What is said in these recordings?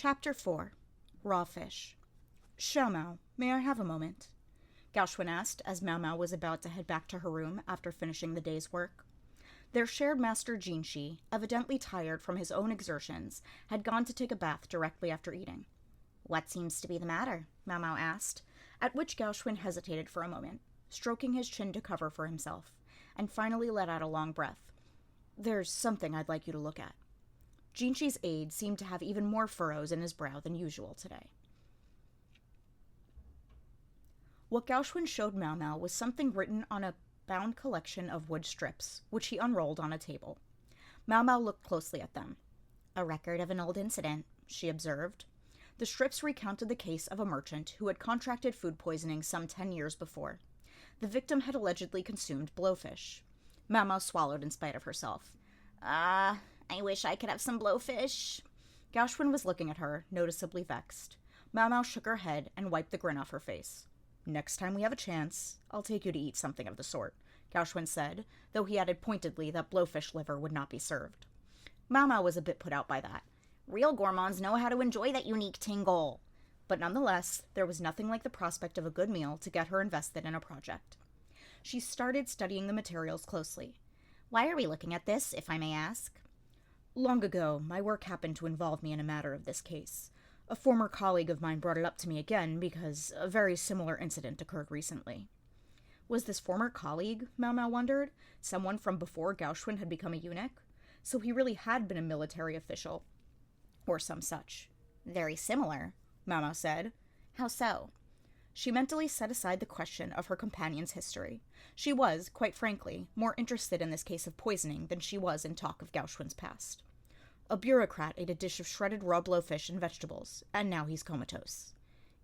Chapter 4. Raw Fish. Xiaomao, may I have a moment? Gaoxuan asked as Mao Mao was about to head back to her room after finishing the day's work. Their shared master Jinshi, evidently tired from his own exertions, had gone to take a bath directly after eating. What seems to be the matter? Mao Mao asked, at which Gaoxuan hesitated for a moment, stroking his chin to cover for himself, and finally let out a long breath. There's something I'd like you to look at. Jinshi's aide seemed to have even more furrows in his brow than usual today. What Gaoxuan showed Mao Mao was something written on a bound collection of wood strips, which he unrolled on a table. Mao Mao looked closely at them. A record of an old incident, she observed. The strips recounted the case of a merchant who had contracted food poisoning some 10 years before. The victim had allegedly consumed blowfish. Mao Mao swallowed in spite of herself. I wish I could have some blowfish. Gaoxuan was looking at her, noticeably vexed. Mao Mao shook her head and wiped the grin off her face. Next time we have a chance, I'll take you to eat something of the sort, Gaoxuan said, though he added pointedly that blowfish liver would not be served. Mao Mao was a bit put out by that. Real gourmands know how to enjoy that unique tingle. But nonetheless, there was nothing like the prospect of a good meal to get her invested in a project. She started studying the materials closely. Why are we looking at this, if I may ask? Long ago, my work happened to involve me in a matter of this case. A former colleague of mine brought it up to me again because a very similar incident occurred recently. Was this former colleague, Mao Mao wondered, someone from before Gaoxuan had become a eunuch? So he really had been a military official, or some such. Very similar, Mao Mao said. How so? She mentally set aside the question of her companion's history. She was, quite frankly, more interested in this case of poisoning than she was in talk of Gaoxuan's past. A bureaucrat ate a dish of shredded raw blowfish and vegetables, and now he's comatose.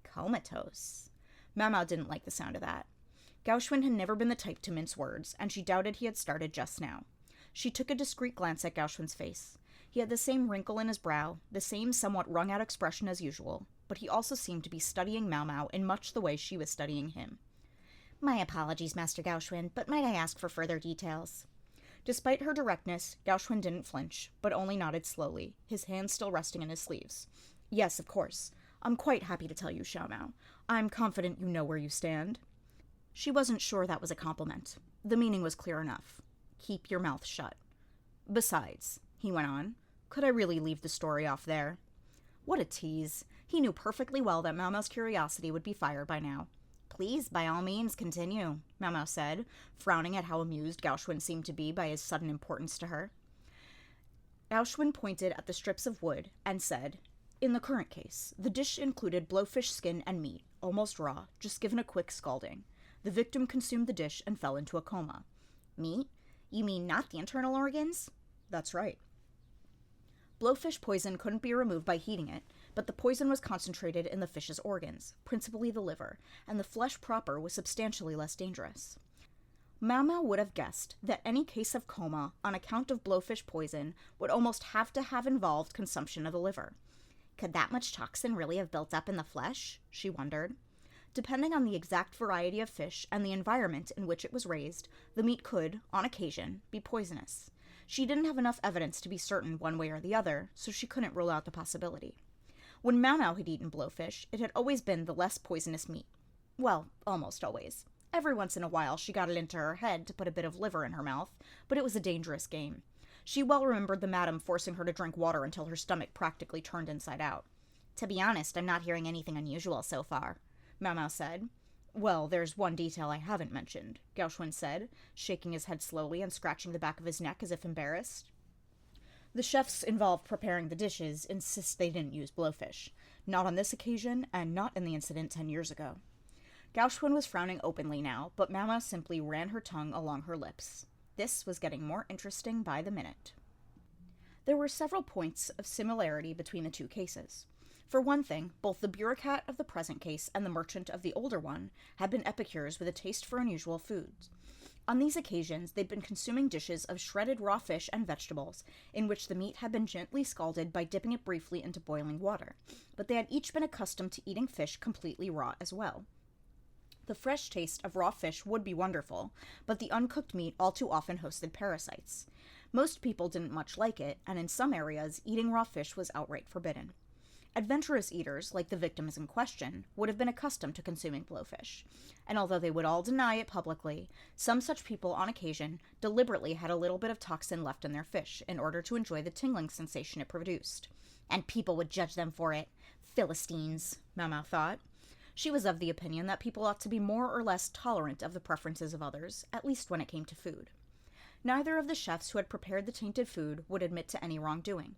Comatose? Mao Mao didn't like the sound of that. Gaoxuan had never been the type to mince words, and she doubted he had started just now. She took a discreet glance at Gaoxuan's face. He had the same wrinkle in his brow, the same somewhat wrung-out expression as usual, but he also seemed to be studying Mao Mao in much the way she was studying him. My apologies, Master Gaoxuan, but might I ask for further details? Despite her directness, Gaoxuan didn't flinch, but only nodded slowly, his hands still resting in his sleeves. Yes, of course. I'm quite happy to tell you, Xiaomao. I'm confident you know where you stand. She wasn't sure that was a compliment. The meaning was clear enough. Keep your mouth shut. Besides, he went on, could I really leave the story off there? What a tease. He knew perfectly well that Mao Mao's curiosity would be fired by now. Please, by all means, continue, Mao Mao said, frowning at how amused Gaoxuan seemed to be by his sudden importance to her. Gaoxuan pointed at the strips of wood and said, in the current case, the dish included blowfish skin and meat, almost raw, just given a quick scalding. The victim consumed the dish and fell into a coma. Meat? You mean not the internal organs? That's right. Blowfish poison couldn't be removed by heating it, but the poison was concentrated in the fish's organs, principally the liver, and the flesh proper was substantially less dangerous. Mao Mao would have guessed that any case of coma on account of blowfish poison would almost have to have involved consumption of the liver. Could that much toxin really have built up in the flesh? She wondered. Depending on the exact variety of fish and the environment in which it was raised, the meat could, on occasion, be poisonous. She didn't have enough evidence to be certain one way or the other, so she couldn't rule out the possibility. When Mao Mao had eaten blowfish, it had always been the less poisonous meat. Well, almost always. Every once in a while she got it into her head to put a bit of liver in her mouth, but it was a dangerous game. She well remembered the madam forcing her to drink water until her stomach practically turned inside out. To be honest, I'm not hearing anything unusual so far, Mao Mao said. Well, there's one detail I haven't mentioned, Gaoxuan said, shaking his head slowly and scratching the back of his neck as if embarrassed. The chefs involved preparing the dishes insist they didn't use blowfish. Not on this occasion, and not in the incident 10 years ago. Gaoxuan was frowning openly now, but Mao Mao simply ran her tongue along her lips. This was getting more interesting by the minute. There were several points of similarity between the two cases. For one thing, both the bureaucrat of the present case and the merchant of the older one had been epicures with a taste for unusual foods. On these occasions, they'd been consuming dishes of shredded raw fish and vegetables, in which the meat had been gently scalded by dipping it briefly into boiling water, but they had each been accustomed to eating fish completely raw as well. The fresh taste of raw fish would be wonderful, but the uncooked meat all too often hosted parasites. Most people didn't much like it, and in some areas, eating raw fish was outright forbidden. Adventurous eaters, like the victims in question, would have been accustomed to consuming blowfish, and although they would all deny it publicly, some such people on occasion deliberately had a little bit of toxin left in their fish in order to enjoy the tingling sensation it produced. And people would judge them for it. Philistines, Mau thought. She was of the opinion that people ought to be more or less tolerant of the preferences of others, at least when it came to food. Neither of the chefs who had prepared the tainted food would admit to any wrongdoing.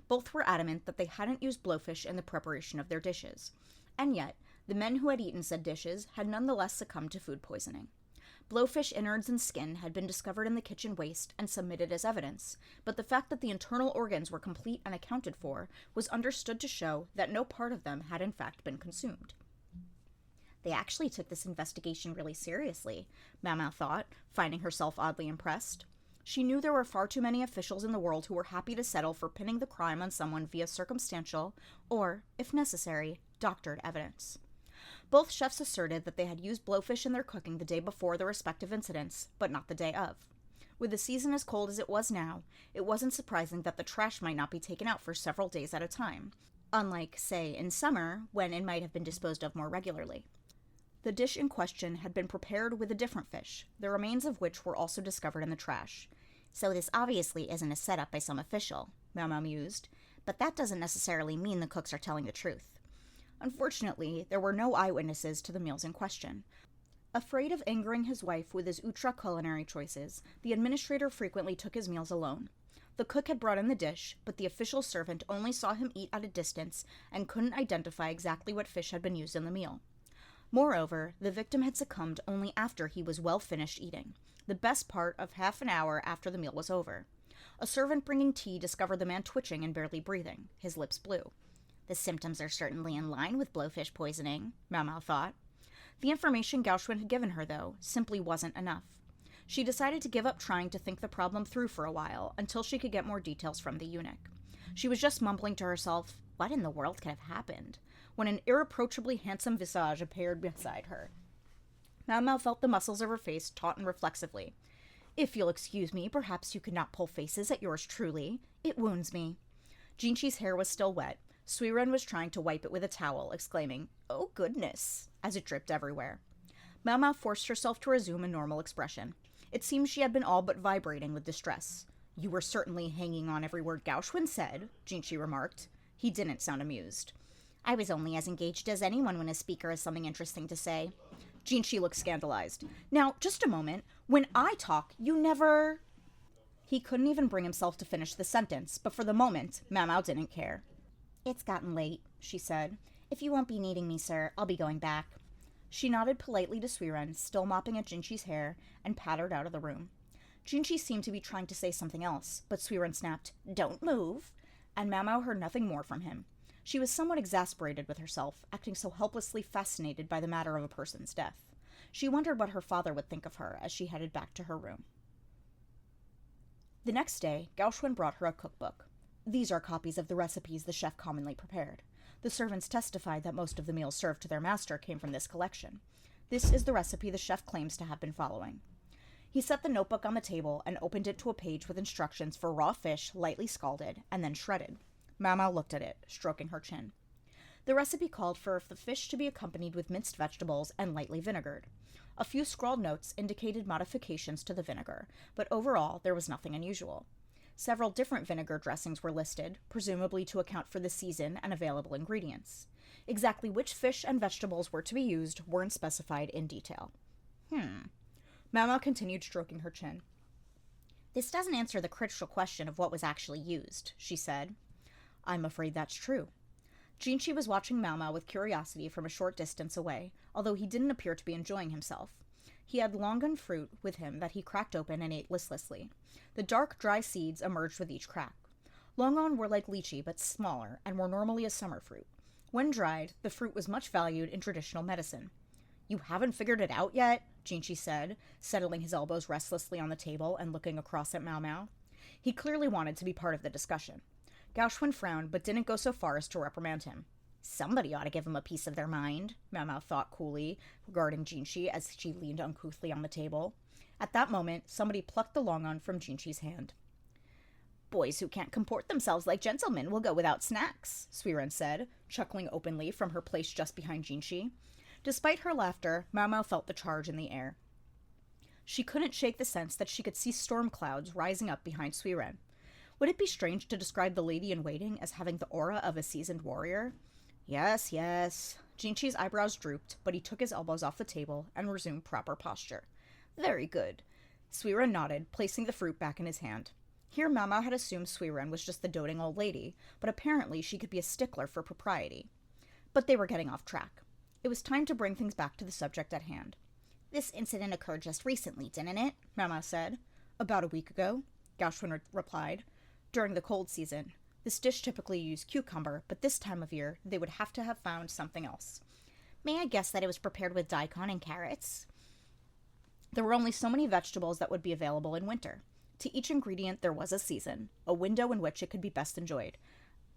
Both were adamant that they hadn't used blowfish in the preparation of their dishes. And yet, the men who had eaten said dishes had nonetheless succumbed to food poisoning. Blowfish innards and skin had been discovered in the kitchen waste and submitted as evidence, but the fact that the internal organs were complete and accounted for was understood to show that no part of them had in fact been consumed. They actually took this investigation really seriously, Mau thought, finding herself oddly impressed. She knew there were far too many officials in the world who were happy to settle for pinning the crime on someone via circumstantial, or, if necessary, doctored evidence. Both chefs asserted that they had used blowfish in their cooking the day before the respective incidents, but not the day of. With the season as cold as it was now, it wasn't surprising that the trash might not be taken out for several days at a time, unlike, say, in summer, when it might have been disposed of more regularly. The dish in question had been prepared with a different fish, the remains of which were also discovered in the trash. So this obviously isn't a setup by some official, Mau mused. But that doesn't necessarily mean the cooks are telling the truth. Unfortunately, there were no eyewitnesses to the meals in question. Afraid of angering his wife with his ultra-culinary choices, the administrator frequently took his meals alone. The cook had brought in the dish, but the official servant only saw him eat at a distance and couldn't identify exactly what fish had been used in the meal. Moreover, the victim had succumbed only after he was well finished eating, the best part of half an hour after the meal was over. A servant bringing tea discovered the man twitching and barely breathing, his lips blue. The symptoms are certainly in line with blowfish poisoning, Mau thought. The information Gauchwin had given her, though, simply wasn't enough. She decided to give up trying to think the problem through for a while, until she could get more details from the eunuch. She was just mumbling to herself, "What in the world could have happened?" when an irreproachably handsome visage appeared beside her. Mau felt the muscles of her face taut and reflexively. "If you'll excuse me, perhaps you could not pull faces at yours truly. It wounds me." Jinchi's hair was still wet. Suiren was trying to wipe it with a towel, exclaiming, "Oh, goodness," as it dripped everywhere. Mau forced herself to resume a normal expression. It seemed she had been all but vibrating with distress. "You were certainly hanging on every word Gauchwin said," Jinchi remarked. He didn't sound amused. "I was only as engaged as anyone when a speaker has something interesting to say." Jinchi looked scandalized. "Now, just a moment. When I talk, you never—" He couldn't even bring himself to finish the sentence, but for the moment, Mau didn't care. "It's gotten late," she said. "If you won't be needing me, sir, I'll be going back." She nodded politely to Suiren, still mopping at Jinchi's hair, and pattered out of the room. Jinchi seemed to be trying to say something else, but Suiren snapped, "Don't move," and Mau heard nothing more from him. She was somewhat exasperated with herself, acting so helplessly fascinated by the matter of a person's death. She wondered what her father would think of her as she headed back to her room. The next day, Gauchwin brought her a cookbook. These are copies of the recipes the chef commonly prepared. The servants testified that most of the meals served to their master came from this collection. This is the recipe the chef claims to have been following. He set the notebook on the table and opened it to a page with instructions for raw fish lightly scalded and then shredded. Mau looked at it, stroking her chin. The recipe called for the fish to be accompanied with minced vegetables and lightly vinegared. A few scrawled notes indicated modifications to the vinegar, but overall there was nothing unusual. Several different vinegar dressings were listed, presumably to account for the season and available ingredients. Exactly which fish and vegetables were to be used weren't specified in detail. Mau continued stroking her chin. "This doesn't answer the critical question of what was actually used," she said. "I'm afraid that's true." Jinchi was watching Mau with curiosity from a short distance away, although he didn't appear to be enjoying himself. He had longan fruit with him that he cracked open and ate listlessly. The dark, dry seeds emerged with each crack. Longan were like lychee, but smaller, and were normally a summer fruit. When dried, the fruit was much valued in traditional medicine. "You haven't figured it out yet?" Jinchi said, settling his elbows restlessly on the table and looking across at Mau. He clearly wanted to be part of the discussion. Gauchwin frowned, but didn't go so far as to reprimand him. "Somebody ought to give him a piece of their mind," Mau thought coolly, regarding Jinchi as she leaned uncouthly on the table. At that moment, somebody plucked the longan from Jinchi's hand. Boys who can't comport themselves like gentlemen will go without snacks, Suiren said, chuckling openly from her place just behind Jinshi. Despite her laughter, Mao Mao felt the charge in the air. She couldn't shake the sense that she could see storm clouds rising up behind Suiren. Would it be strange to describe the lady-in-waiting as having the aura of a seasoned warrior? Yes, yes. Jinshi's eyebrows drooped, but he took his elbows off the table and resumed proper posture. Very good. Suiren nodded, placing the fruit back in his hand. Here Mao Mao had assumed Suiren was just the doting old lady, but apparently she could be a stickler for propriety. But they were getting off track. It was time to bring things back to the subject at hand. This incident occurred just recently, didn't it? Mao Mao said. About a week ago, Gao replied. During the cold season. This dish typically used cucumber, but this time of year they would have to have found something else. May I guess that it was prepared with daikon and carrots? There were only so many vegetables that would be available in winter. To each ingredient there was a season, a window in which it could be best enjoyed.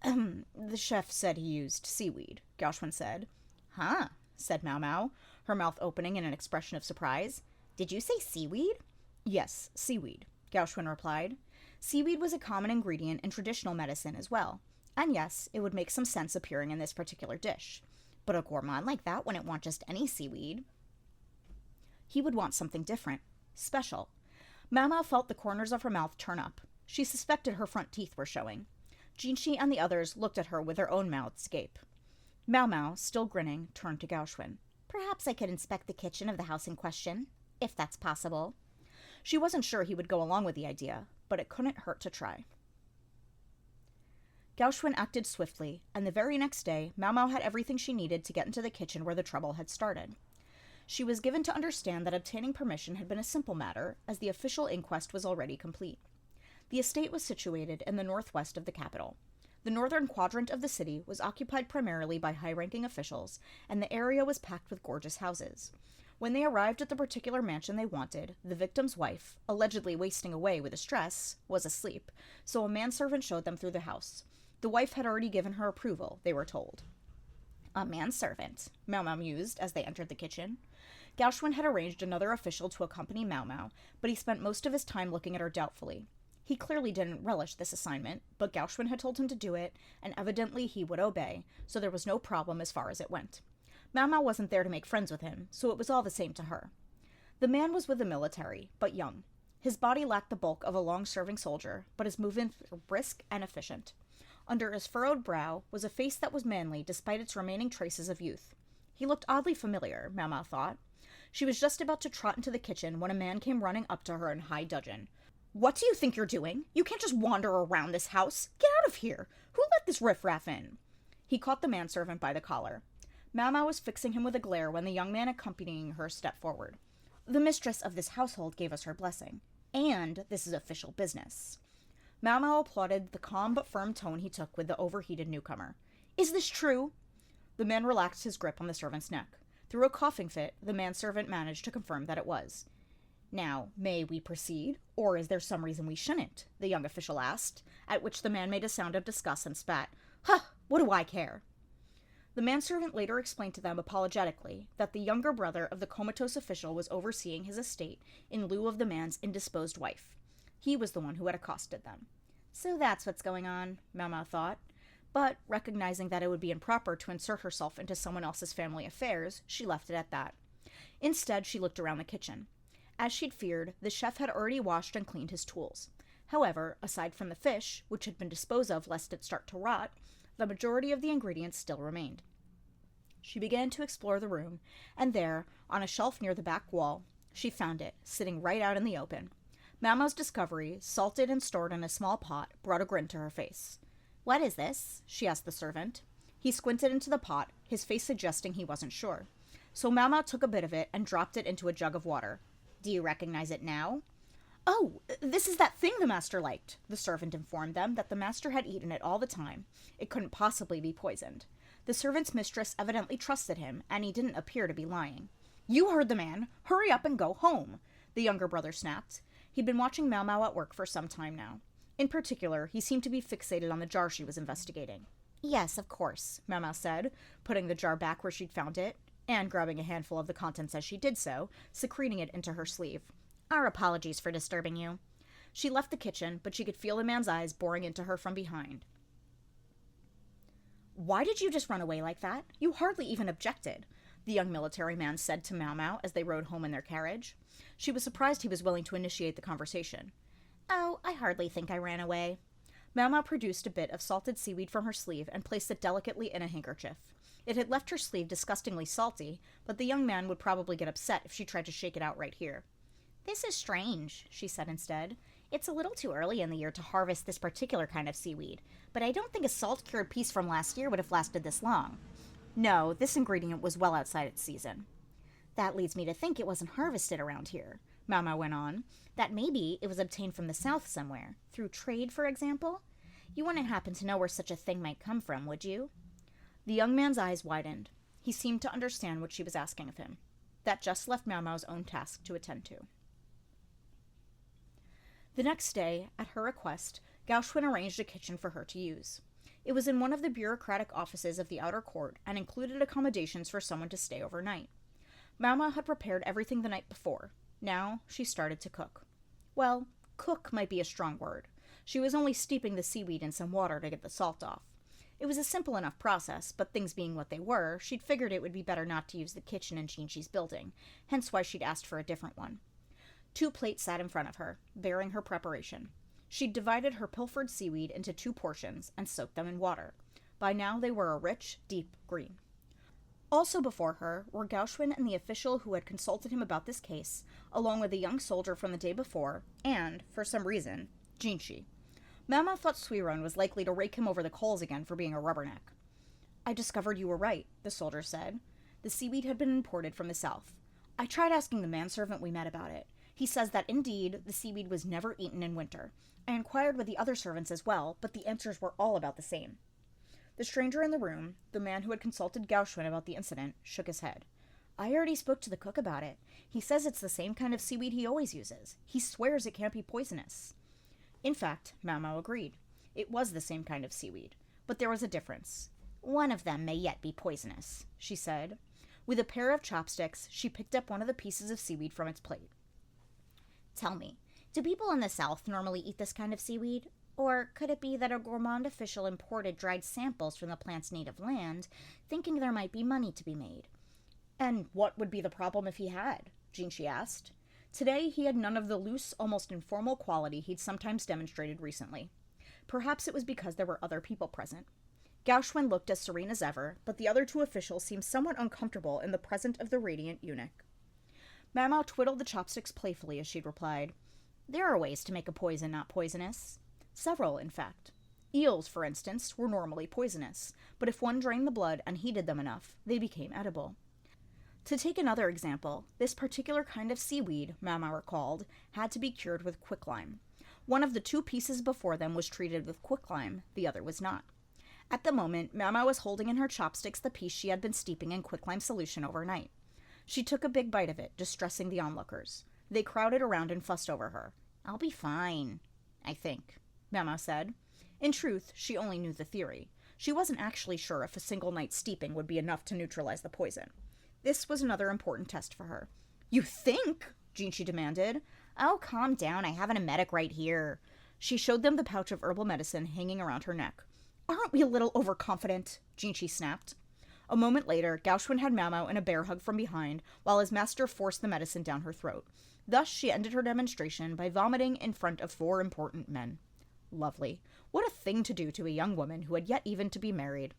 The chef said he used seaweed, Gao said. Huh, said Mao Mao, her mouth opening in an expression of surprise. Did you say seaweed? Yes, seaweed, Gao replied. Seaweed was a common ingredient in traditional medicine as well, and yes, it would make some sense appearing in this particular dish. But a gourmand like that wouldn't want just any seaweed. He would want something different, special. Mao Mao felt the corners of her mouth turn up. She suspected her front teeth were showing. Jinshi and the others looked at her with their own mouths agape. Mao Mao, still grinning, turned to Gao. Perhaps I could inspect the kitchen of the house in question, if that's possible. She wasn't sure he would go along with the idea, but it couldn't hurt to try. Gao acted swiftly, and the very next day, Mao Mao had everything she needed to get into the kitchen where the trouble had started. She was given to understand that obtaining permission had been a simple matter, as the official inquest was already complete. The estate was situated in the northwest of the capital. The northern quadrant of the city was occupied primarily by high-ranking officials, and the area was packed with gorgeous houses. When they arrived at the particular mansion they wanted, the victim's wife, allegedly wasting away with stress, was asleep, so a manservant showed them through the house. The wife had already given her approval, they were told. A manservant, Mao Mao mused as they entered the kitchen. Gao had arranged another official to accompany Mao Mao, but he spent most of his time looking at her doubtfully. He clearly didn't relish this assignment, but Gao had told him to do it, and evidently he would obey, so there was no problem as far as it went. Mao Mao wasn't there to make friends with him, so it was all the same to her. The man was with the military, but young. His body lacked the bulk of a long-serving soldier, but his movements were brisk and efficient. Under his furrowed brow was a face that was manly despite its remaining traces of youth. He looked oddly familiar, Mao Mao thought. She was just about to trot into the kitchen when a man came running up to her in high dudgeon. "What do you think you're doing? You can't just wander around this house. Get out of here! Who let this riffraff in?" He caught the manservant by the collar. Mao Mao was fixing him with a glare when the young man accompanying her stepped forward. "The mistress of this household gave us her blessing. And this is official business." Mao Mao applauded the calm but firm tone he took with the overheated newcomer. "Is this true?" The man relaxed his grip on the servant's neck. Through a coughing fit, the manservant managed to confirm that it was. "Now, may we proceed, or is there some reason we shouldn't?" the young official asked, at which the man made a sound of disgust and spat. "Huh, what do I care?" The manservant later explained to them apologetically that the younger brother of the comatose official was overseeing his estate in lieu of the man's indisposed wife. He was the one who had accosted them. So that's what's going on, Mao Mao thought. But, recognizing that it would be improper to insert herself into someone else's family affairs, she left it at that. Instead, she looked around the kitchen. As she'd feared, the chef had already washed and cleaned his tools. However, aside from the fish, which had been disposed of lest it start to rot, the majority of the ingredients still remained. She began to explore the room, and there, on a shelf near the back wall, she found it, sitting right out in the open. Mao Mao's discovery, salted and stored in a small pot, brought a grin to her face. "What is this?" she asked the servant. He squinted into the pot, his face suggesting he wasn't sure. So Mao Mao took a bit of it and dropped it into a jug of water. "Do you recognize it now?" "Oh, this is that thing the master liked." The servant informed them that the master had eaten it all the time. It couldn't possibly be poisoned. The servant's mistress evidently trusted him, and he didn't appear to be lying. "You heard the man. Hurry up and go home," the younger brother snapped. He'd been watching Mao Mao at work for some time now. In particular, he seemed to be fixated on the jar she was investigating. "Yes, of course," Mao Mao said, putting the jar back where she'd found it, and grabbing a handful of the contents as she did so, secreting it into her sleeve. "Our apologies for disturbing you." She left the kitchen, but she could feel the man's eyes boring into her from behind. "Why did you just run away like that? You hardly even objected," the young military man said to Mau Mau as they rode home in their carriage. She was surprised he was willing to initiate the conversation. "Oh, I hardly think I ran away." Mau Mau produced a bit of salted seaweed from her sleeve and placed it delicately in a handkerchief. It had left her sleeve disgustingly salty, but the young man would probably get upset if she tried to shake it out right here. "This is strange," she said instead. "It's a little too early in the year to harvest this particular kind of seaweed, but I don't think a salt-cured piece from last year would have lasted this long." No, this ingredient was well outside its season. "That leads me to think it wasn't harvested around here," Mau Mau went on. "That maybe it was obtained from the south somewhere, through trade, for example. You wouldn't happen to know where such a thing might come from, would you?" The young man's eyes widened. He seemed to understand what she was asking of him. That just left Mau Mau's own task to attend to. The next day, at her request, Gauchwin arranged a kitchen for her to use. It was in one of the bureaucratic offices of the outer court and included accommodations for someone to stay overnight. Mau Mau had prepared everything the night before. Now she started to cook. Well, cook might be a strong word. She was only steeping the seaweed in some water to get the salt off. It was a simple enough process, but things being what they were, she'd figured it would be better not to use the kitchen in Jinchi's building, hence why she'd asked for a different one. 2 plates sat in front of her, bearing her preparation. She'd divided her pilfered seaweed into 2 portions and soaked them in water. By now they were a rich, deep green. Also before her were Gauchwin and the official who had consulted him about this case, along with a young soldier from the day before, and, for some reason, Jinchi. Mau Mau thought Suiron was likely to rake him over the coals again for being a rubberneck. "I discovered you were right," the soldier said. "The seaweed had been imported from the south. I tried asking the manservant we met about it. He says that, indeed, the seaweed was never eaten in winter. I inquired with the other servants as well, but the answers were all about the same." The stranger in the room, the man who had consulted Gauchwin about the incident, shook his head. "I already spoke to the cook about it. He says it's the same kind of seaweed he always uses. He swears it can't be poisonous." In fact, Mau Mau agreed. It was the same kind of seaweed, but there was a difference. "One of them may yet be poisonous," she said. With a pair of chopsticks, she picked up one of the pieces of seaweed from its plate. "Tell me, do people in the south normally eat this kind of seaweed? Or could it be that a gourmand official imported dried samples from the plant's native land, thinking there might be money to be made?" "And what would be the problem if he had?" Jinchi asked. Today he had none of the loose, almost informal quality he'd sometimes demonstrated recently. Perhaps it was because there were other people present. Gauchwin looked as serene as ever, but the other 2 officials seemed somewhat uncomfortable in the presence of the radiant eunuch. Mau Mau twiddled the chopsticks playfully as she'd replied, "There are ways to make a poison not poisonous." Several, in fact. Eels, for instance, were normally poisonous, but if one drained the blood and heated them enough, they became edible. To take another example, this particular kind of seaweed, Mau Mau recalled, had to be cured with quicklime. One of the 2 pieces before them was treated with quicklime, the other was not. At the moment, Mau Mau was holding in her chopsticks the piece she had been steeping in quicklime solution overnight. She took a big bite of it, distressing the onlookers. They crowded around and fussed over her. "I'll be fine, I think," Mau Mau said. In truth, she only knew the theory. She wasn't actually sure if a single night's steeping would be enough to neutralize the poison. This was another important test for her. "You think?" Jinchi demanded. "Oh, calm down. I have an emetic right here." She showed them the pouch of herbal medicine hanging around her neck. "Aren't we a little overconfident?" Jinchi snapped. A moment later, Gauchwin had Mau Mau in a bear hug from behind, while his master forced the medicine down her throat. Thus she ended her demonstration by vomiting in front of 4 important men. Lovely. What a thing to do to a young woman who had yet even to be married.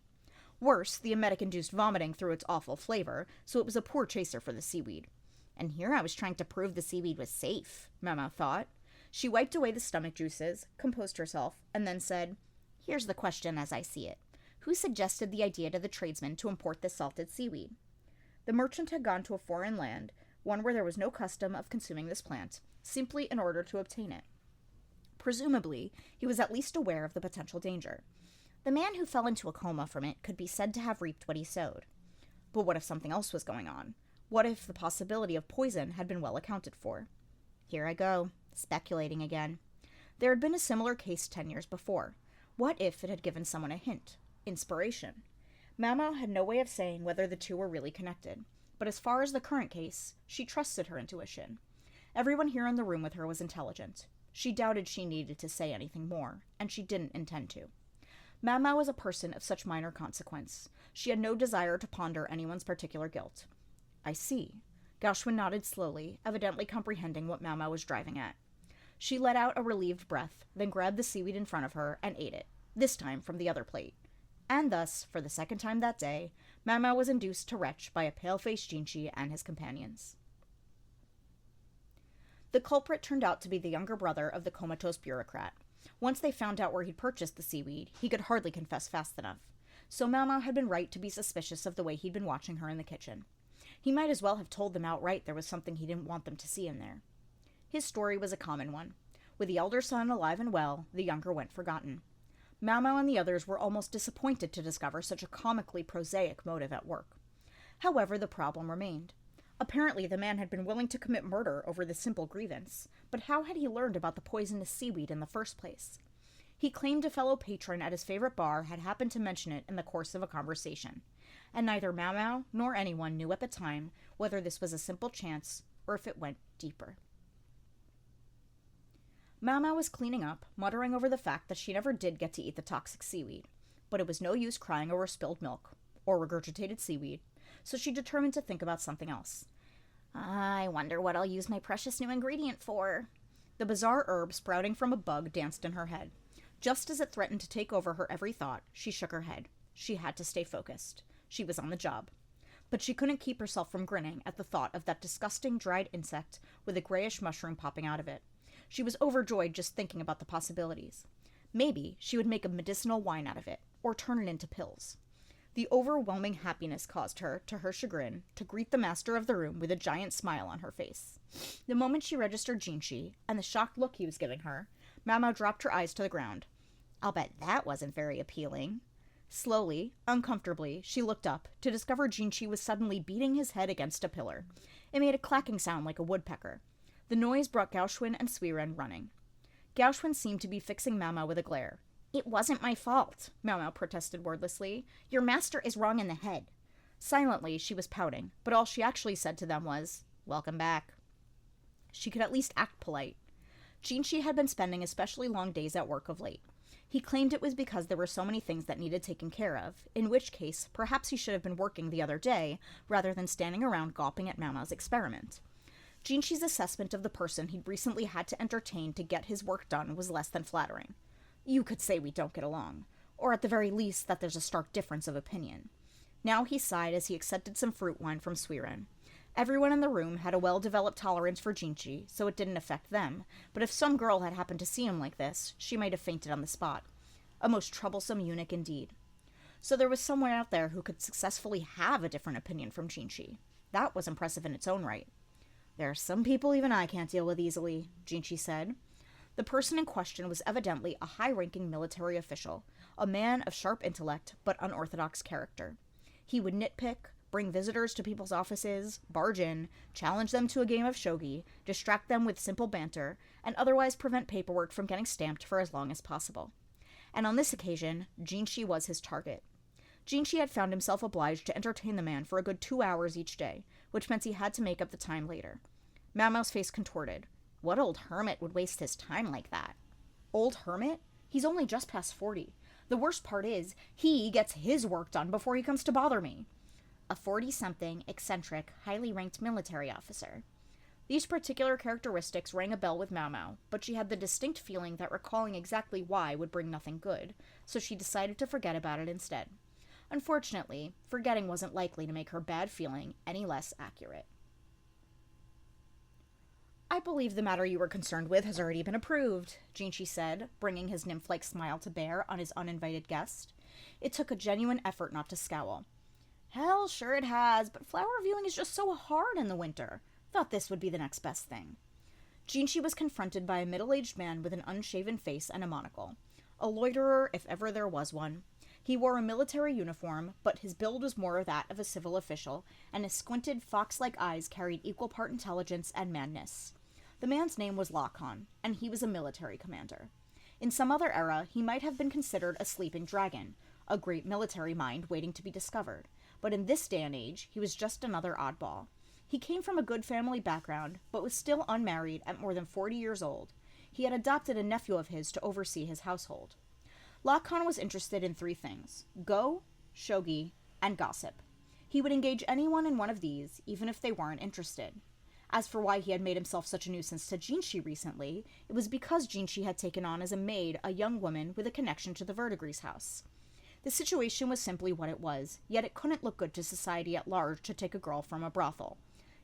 Worse, the emetic induced vomiting through its awful flavor, so it was a poor chaser for the seaweed. "And here I was trying to prove the seaweed was safe," Mau Mau thought. She wiped away the stomach juices, composed herself, and then said, "Here's the question as I see it. Who suggested the idea to the tradesman to import this salted seaweed?" The merchant had gone to a foreign land, one where there was no custom of consuming this plant, simply in order to obtain it. Presumably, he was at least aware of the potential danger. The man who fell into a coma from it could be said to have reaped what he sowed. But what if something else was going on? What if the possibility of poison had been well accounted for? Here I go, speculating again. There had been a similar case 10 years before. What if it had given someone a hint? Inspiration. Mau Mau had no way of saying whether the 2 were really connected, but as far as the current case, she trusted her intuition. Everyone here in the room with her was intelligent. She doubted she needed to say anything more, and she didn't intend to. Mau was a person of such minor consequence. She had no desire to ponder anyone's particular guilt. I see. Gauchwin nodded slowly, evidently comprehending what Mau was driving at. She let out a relieved breath, then grabbed the seaweed in front of her and ate it, this time from the other plate. And thus, for the second time that day, Mau was induced to retch by a pale-faced Jinchi and his companions. The culprit turned out to be the younger brother of the comatose bureaucrat. Once they found out where he'd purchased the seaweed, he could hardly confess fast enough. So Mau had been right to be suspicious of the way he'd been watching her in the kitchen. He might as well have told them outright there was something he didn't want them to see in there. His story was a common one. With the elder son alive and well, the younger went forgotten. Mau and the others were almost disappointed to discover such a comically prosaic motive at work. However, the problem remained. Apparently, the man had been willing to commit murder over this simple grievance, but how had he learned about the poisonous seaweed in the first place? He claimed a fellow patron at his favorite bar had happened to mention it in the course of a conversation, and neither Mau nor anyone knew at the time whether this was a simple chance or if it went deeper. Mau was cleaning up, muttering over the fact that she never did get to eat the toxic seaweed, but it was no use crying over spilled milk, or regurgitated seaweed, so she determined to think about something else. I wonder what I'll use my precious new ingredient for. The bizarre herb sprouting from a bug danced in her head. Just as it threatened to take over her every thought, she shook her head. She had to stay focused. She was on the job. But she couldn't keep herself from grinning at the thought of that disgusting dried insect with a grayish mushroom popping out of it. She was overjoyed just thinking about the possibilities. Maybe she would make a medicinal wine out of it, or turn it into pills. The overwhelming happiness caused her, to her chagrin, to greet the master of the room with a giant smile on her face. The moment she registered Jinchi, and the shocked look he was giving her, Mau dropped her eyes to the ground. I'll bet that wasn't very appealing. Slowly, uncomfortably, she looked up, to discover Jinchi was suddenly beating his head against a pillar. It made a clacking sound like a woodpecker. The noise brought Gauchwin and Suiren running. Gauchwin seemed to be fixing Mau with a glare. It wasn't my fault, Mau protested wordlessly. Your master is wrong in the head. Silently, she was pouting, but all she actually said to them was, Welcome back. She could at least act polite. Jinchi had been spending especially long days at work of late. He claimed it was because there were so many things that needed taken care of, in which case, perhaps he should have been working the other day, rather than standing around gawping at Mau's experiment. Jinchi's assessment of the person he'd recently had to entertain to get his work done was less than flattering. You could say we don't get along, or at the very least that there's a stark difference of opinion. Now he sighed as he accepted some fruit wine from Suiren. Everyone in the room had a well-developed tolerance for Jinchi, so it didn't affect them, but if some girl had happened to see him like this, she might have fainted on the spot. A most troublesome eunuch indeed. So there was someone out there who could successfully have a different opinion from Jinchi. That was impressive in its own right. There are some people even I can't deal with easily, Jinchi said. The person in question was evidently a high-ranking military official, a man of sharp intellect but unorthodox character. He would nitpick, bring visitors to people's offices, barge in, challenge them to a game of shogi, distract them with simple banter, and otherwise prevent paperwork from getting stamped for as long as possible. And on this occasion, Jinchi was his target. Jinchi had found himself obliged to entertain the man for a good 2 hours each day, which meant he had to make up the time later. Mau's face contorted. What old hermit would waste his time like that? Old hermit? He's only just past 40. The worst part is, he gets his work done before he comes to bother me. A 40-something, eccentric, highly ranked military officer. These particular characteristics rang a bell with Mau, but she had the distinct feeling that recalling exactly why would bring nothing good, so she decided to forget about it instead. Unfortunately, forgetting wasn't likely to make her bad feeling any less accurate. I believe the matter you were concerned with has already been approved, Jinchi said, bringing his nymph-like smile to bear on his uninvited guest. It took a genuine effort not to scowl. Hell, sure it has, but flower viewing is just so hard in the winter. Thought this would be the next best thing. Jinchi was confronted by a middle-aged man with an unshaven face and a monocle. A loiterer, if ever there was one. He wore a military uniform, but his build was more that of a civil official, and his squinted, fox-like eyes carried equal part intelligence and madness. The man's name was Lakan, and he was a military commander. In some other era, he might have been considered a sleeping dragon, a great military mind waiting to be discovered, but in this day and age, he was just another oddball. He came from a good family background, but was still unmarried at more than 40 years old. He had adopted a nephew of his to oversee his household. Lakan was interested in 3 things: go, shogi, and gossip. He would engage anyone in one of these, even if they weren't interested. As for why he had made himself such a nuisance to Jinshi recently, it was because Jinshi had taken on as a maid a young woman with a connection to the Verdigris house. The situation was simply what it was, yet it couldn't look good to society at large to take a girl from a brothel.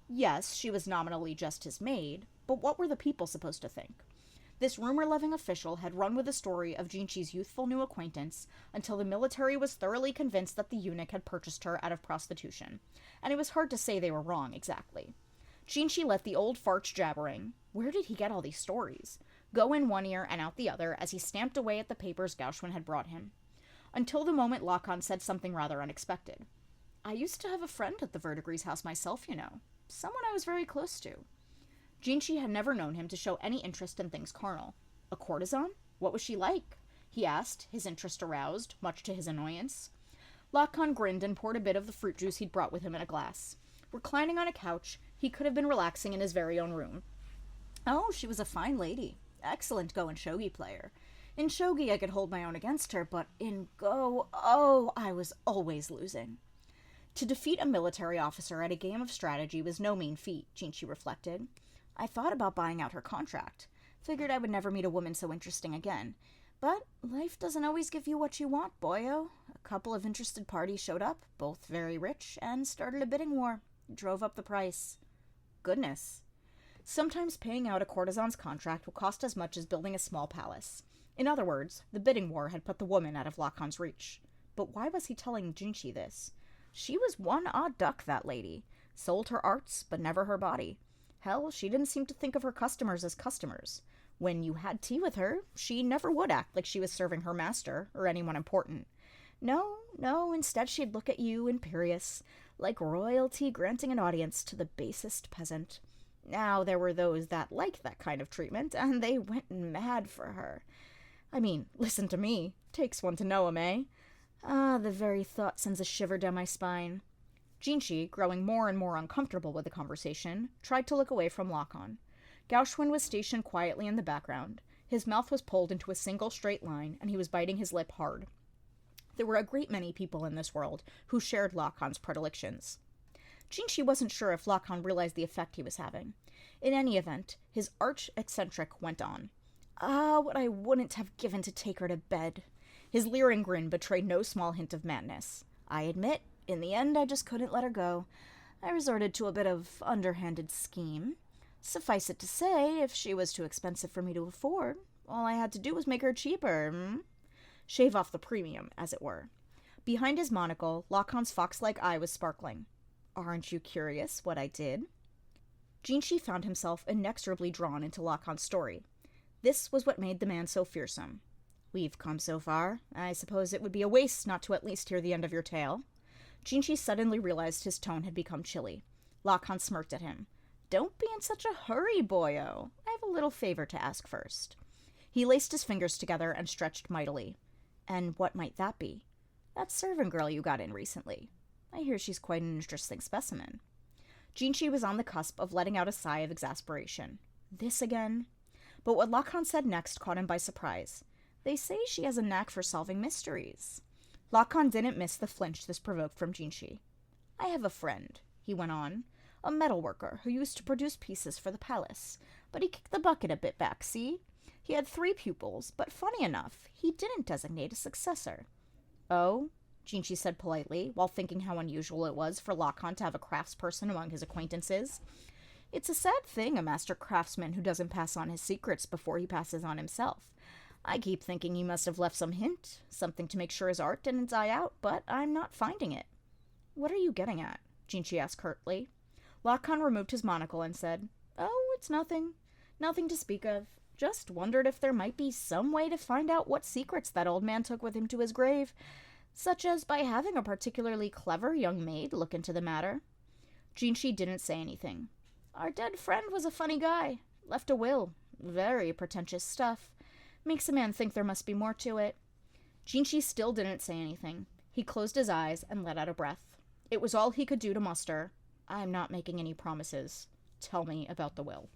Yes, she was nominally just his maid, but what were the people supposed to think? This rumor-loving official had run with the story of Jinshi's youthful new acquaintance until the military was thoroughly convinced that the eunuch had purchased her out of prostitution, and it was hard to say they were wrong exactly. Jinshi let the old fart's jabbering, where did he get all these stories, go in one ear and out the other as he stamped away at the papers Gauchwin had brought him. Until the moment Lakan said something rather unexpected. I used to have a friend at the Verdigris house myself, you know. Someone I was very close to. Jinshi had never known him to show any interest in things carnal. A courtesan? What was she like? He asked, his interest aroused, much to his annoyance. Lakan grinned and poured a bit of the fruit juice he'd brought with him in a glass. Reclining on a couch, he could have been relaxing in his very own room. Oh, she was a fine lady. Excellent go and shogi player. In shogi I could hold my own against her, but in go, oh, I was always losing. To defeat a military officer at a game of strategy was no mean feat, Jinshi reflected. I thought about buying out her contract. Figured I would never meet a woman so interesting again. But life doesn't always give you what you want, boyo. A couple of interested parties showed up, both very rich, and started a bidding war. Drove up the price. Goodness. Sometimes paying out a courtesan's contract will cost as much as building a small palace. In other words, the bidding war had put the woman out of Lakan's reach. But why was he telling Jinshi this? She was one odd duck, that lady. Sold her arts, but never her body. Hell, she didn't seem to think of her customers as customers. When you had tea with her, she never would act like she was serving her master, or anyone important. No, instead she'd look at you, imperious, like royalty granting an audience to the basest peasant. Now, there were those that liked that kind of treatment, and they went mad for her. I mean, listen to me. Takes one to know 'em, eh? Ah, the very thought sends a shiver down my spine. Jinshi, growing more and more uncomfortable with the conversation, tried to look away from Lakan. Gauchwin was stationed quietly in the background. His mouth was pulled into a single straight line, and he was biting his lip hard. There were a great many people in this world who shared Lakan's predilections. Jinshi wasn't sure if Lakan realized the effect he was having. In any event, his arch-eccentric went on. Ah, what I wouldn't have given to take her to bed. His leering grin betrayed no small hint of madness. I admit, in the end, I just couldn't let her go. I resorted to a bit of underhanded scheme. Suffice it to say, if she was too expensive for me to afford, all I had to do was make her cheaper. Shave off the premium, as it were. Behind his monocle, Lakan's fox-like eye was sparkling. Aren't you curious what I did? Jinshi found himself inexorably drawn into Lakan's story. This was what made the man so fearsome. We've come so far. I suppose it would be a waste not to at least hear the end of your tale. Jinshi suddenly realized his tone had become chilly. Lakan smirked at him. Don't be in such a hurry, boyo. I have a little favor to ask first. He laced his fingers together and stretched mightily. And what might that be? That servant girl you got in recently. I hear she's quite an interesting specimen. Jinshi was on the cusp of letting out a sigh of exasperation. This again? But what Lakan said next caught him by surprise. They say she has a knack for solving mysteries. Lakan didn't miss the flinch this provoked from Jinshi. I have a friend, he went on, a metalworker who used to produce pieces for the palace, but he kicked the bucket a bit back, see? He had 3 pupils, but funny enough, he didn't designate a successor. Oh? Jinshi said politely, while thinking how unusual it was for Lakan to have a craftsperson among his acquaintances. It's a sad thing, a master craftsman who doesn't pass on his secrets before he passes on himself. I keep thinking he must have left some hint, something to make sure his art didn't die out, but I'm not finding it. What are you getting at? Jinshi asked curtly. Lakan removed his monocle and said, Oh, it's nothing. Nothing to speak of. Just wondered if there might be some way to find out what secrets that old man took with him to his grave, such as by having a particularly clever young maid look into the matter. Jinshi didn't say anything. Our dead friend was a funny guy. Left a will. Very pretentious stuff. Makes a man think there must be more to it. Jinshi still didn't say anything. He closed his eyes and let out a breath. It was all he could do to muster. I'm not making any promises. Tell me about the will.